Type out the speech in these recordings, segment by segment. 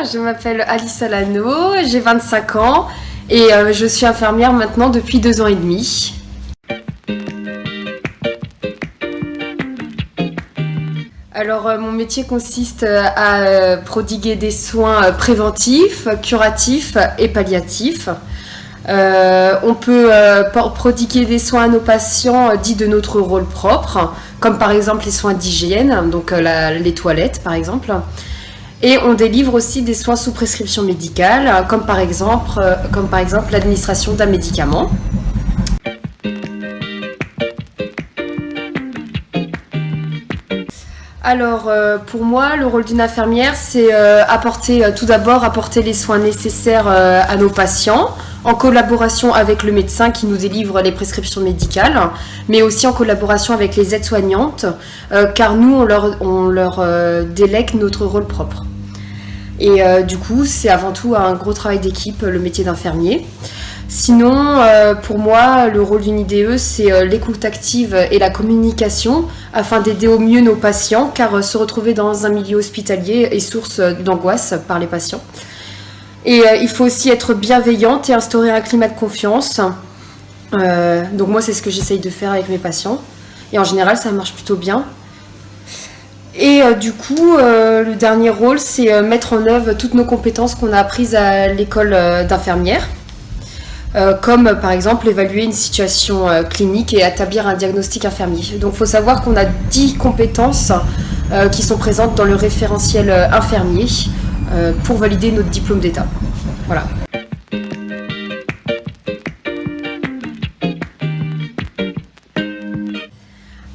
je m'appelle Alice Alano, j'ai 25 ans et je suis infirmière maintenant depuis 2 ans et demi. Alors mon métier consiste à prodiguer des soins préventifs, curatifs et palliatifs. On peut prodiguer des soins à nos patients dits de notre rôle propre, comme par exemple les soins d'hygiène, donc les toilettes par exemple. Et on délivre aussi des soins sous prescription médicale, comme par exemple l'administration d'un médicament. Alors, pour moi, le rôle d'une infirmière, c'est tout d'abord apporter les soins nécessaires à nos patients, en collaboration avec le médecin qui nous délivre les prescriptions médicales, mais aussi en collaboration avec les aides-soignantes, car nous, on leur délègue notre rôle propre. Et du coup, c'est avant tout un gros travail d'équipe, le métier d'infirmier. Sinon, pour moi, le rôle d'une IDE, c'est l'écoute active et la communication afin d'aider au mieux nos patients, car se retrouver dans un milieu hospitalier est source d'angoisse par les patients. Et il faut aussi être bienveillante et instaurer un climat de confiance. Donc moi, c'est ce que j'essaye de faire avec mes patients. Et en général, ça marche plutôt bien. Et du coup, le dernier rôle, c'est mettre en œuvre toutes nos compétences qu'on a apprises à l'école d'infirmière. Comme par exemple évaluer une situation clinique et établir un diagnostic infirmier. Donc il faut savoir qu'on a 10 compétences qui sont présentes dans le référentiel infirmier pour valider notre diplôme d'État. Voilà.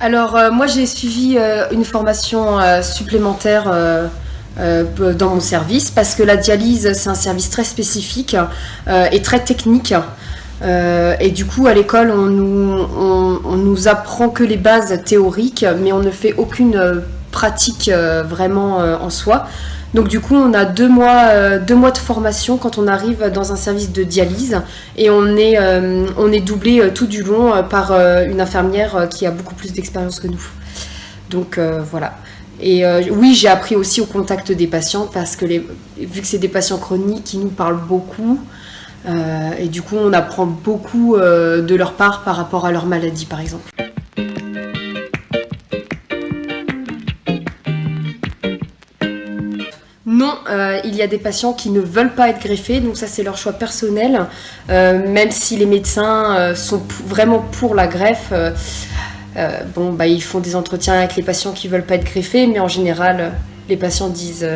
Alors moi j'ai suivi une formation supplémentaire dans mon service parce que la dialyse c'est un service très spécifique et très technique et du coup à l'école on nous apprend que les bases théoriques mais on ne fait aucune pratique vraiment en soi. Donc du coup on a 2 mois de formation quand on arrive dans un service de dialyse et on est doublé tout du long par une infirmière qui a beaucoup plus d'expérience que nous. Donc voilà. Et oui, j'ai appris aussi au contact des patients parce que vu que c'est des patients chroniques, ils nous parlent beaucoup et du coup on apprend beaucoup de leur part par rapport à leur maladie par exemple. Non, il y a des patients qui ne veulent pas être greffés, donc ça c'est leur choix personnel, même si les médecins sont vraiment pour la greffe. Ils font des entretiens avec les patients qui veulent pas être greffés, mais en général, les patients disent...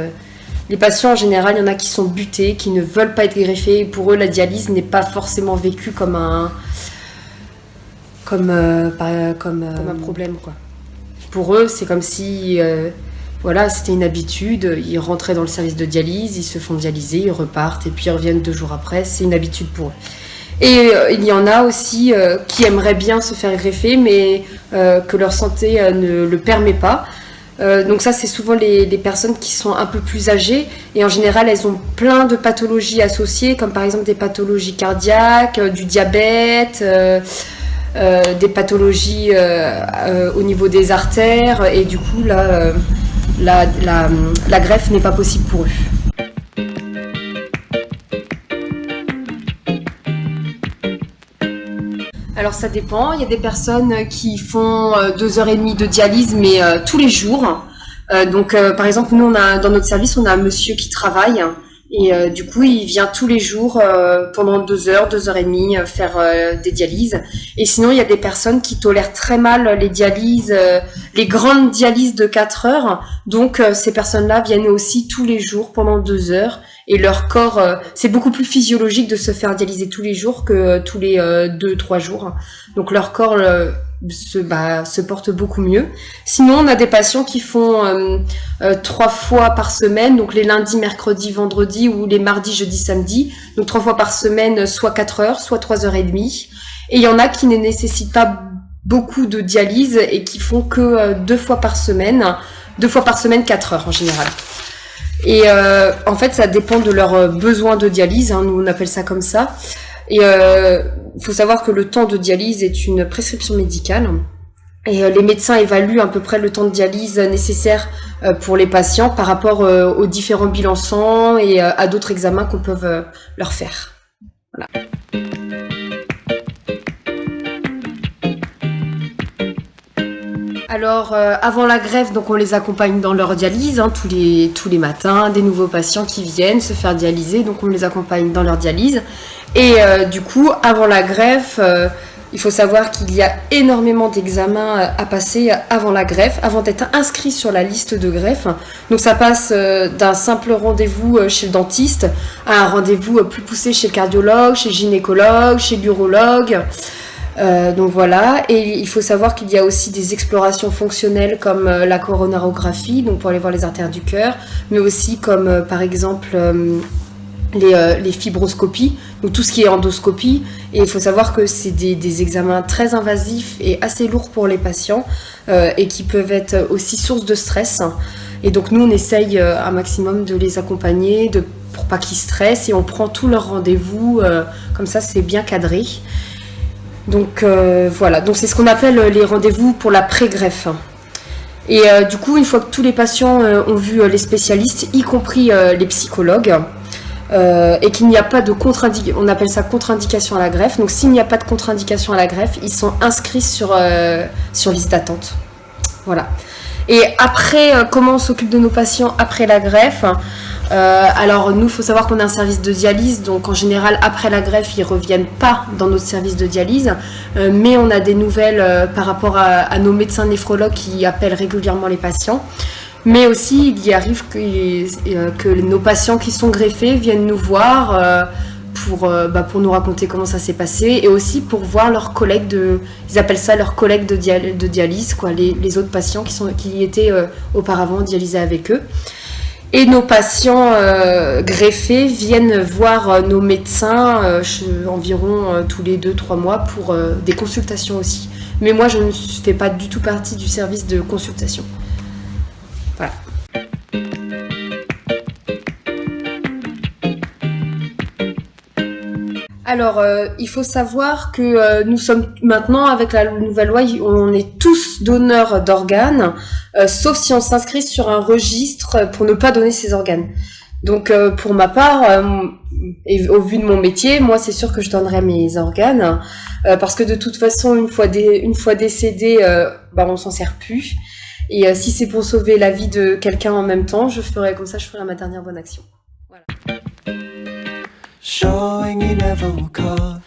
les patients, en général, il y en a qui sont butés, qui ne veulent pas être greffés. Et pour eux, la dialyse n'est pas forcément vécue comme un problème, quoi. Pour eux, c'est comme si... c'était une habitude. Ils rentraient dans le service de dialyse, ils se font dialyser, ils repartent, et puis ils reviennent 2 jours après. C'est une habitude pour eux. Et il y en a aussi qui aimeraient bien se faire greffer, mais que leur santé ne le permet pas. Donc ça, c'est souvent les personnes qui sont un peu plus âgées. Et en général, elles ont plein de pathologies associées, comme par exemple des pathologies cardiaques, du diabète, des pathologies au niveau des artères. Et du coup, là, la greffe n'est pas possible pour eux. Alors ça dépend, il y a des personnes qui font 2h30 de dialyse mais tous les jours. Par exemple nous dans notre service on a un monsieur qui travaille et du coup il vient tous les jours pendant 2h30 faire des dialyses. Et sinon il y a des personnes qui tolèrent très mal les dialyses, les grandes dialyses de 4 heures. Donc ces personnes-là viennent aussi tous les jours pendant 2 heures. Et leur corps, c'est beaucoup plus physiologique de se faire dialyser tous les jours que tous les 2-3 jours. Donc leur corps se porte beaucoup mieux. Sinon, on a des patients qui font 3 fois par semaine, donc les lundis, mercredis, vendredis ou les mardis, jeudis, samedis. Donc 3 fois par semaine, soit 4 heures, soit 3h30. Et il y en a qui ne nécessitent pas beaucoup de dialyse et qui font que 2 fois par semaine. 2 fois par semaine, 4 heures en général. Et en fait, ça dépend de leurs besoins de dialyse, hein, nous on appelle ça comme ça. Et faut savoir que le temps de dialyse est une prescription médicale. Et les médecins évaluent à peu près le temps de dialyse nécessaire pour les patients par rapport aux différents bilans sang et à d'autres examens qu'on peut leur faire. Voilà. Alors, avant la greffe, donc on les accompagne dans leur dialyse, tous les matins, des nouveaux patients qui viennent se faire dialyser, donc on les accompagne dans leur dialyse. Et du coup, avant la greffe, il faut savoir qu'il y a énormément d'examens à passer avant la greffe, avant d'être inscrit sur la liste de greffe. Donc ça passe d'un simple rendez-vous chez le dentiste à un rendez-vous plus poussé chez le cardiologue, chez le gynécologue, chez l'urologue. Donc voilà, et il faut savoir qu'il y a aussi des explorations fonctionnelles comme la coronarographie, donc pour aller voir les artères du cœur, mais aussi comme par exemple les fibroscopies, donc tout ce qui est endoscopie. Et il faut savoir que c'est des examens très invasifs et assez lourds pour les patients et qui peuvent être aussi source de stress. Et donc nous on essaye un maximum de les accompagner pour pas qu'ils stressent, et on prend tous leurs rendez-vous, comme ça c'est bien cadré. Donc voilà, donc c'est ce qu'on appelle les rendez-vous pour la pré-greffe. Et du coup, une fois que tous les patients ont vu les spécialistes, y compris les psychologues, et qu'il n'y a pas de contre-indication, on appelle ça contre-indication à la greffe. Donc s'il n'y a pas de contre-indication à la greffe, ils sont inscrits sur liste d'attente. Voilà. Et après, comment on s'occupe de nos patients après la greffe ? Alors nous, il faut savoir qu'on a un service de dialyse, donc en général après la greffe ils reviennent pas dans notre service de dialyse, mais on a des nouvelles par rapport à nos médecins néphrologues qui appellent régulièrement les patients. Mais aussi il y arrive que nos patients qui sont greffés viennent nous voir pour nous raconter comment ça s'est passé, et aussi pour voir leurs collègues ils appellent ça leurs collègues de dialyse, quoi, les autres patients qui étaient auparavant dialysés avec eux. Et nos patients greffés viennent voir nos médecins environ tous les 2-3 mois pour des consultations aussi. Mais moi, je ne fais pas du tout partie du service de consultation. Voilà. Alors, il faut savoir que nous sommes maintenant, avec la nouvelle loi, on est tous donneurs d'organes, sauf si on s'inscrit sur un registre pour ne pas donner ses organes. Donc, pour ma part, et au vu de mon métier, moi, c'est sûr que je donnerai mes organes, parce que de toute façon, une fois décédé, on s'en sert plus. Et si c'est pour sauver la vie de quelqu'un en même temps, je ferai ma dernière bonne action. Voilà. Showing you never will cover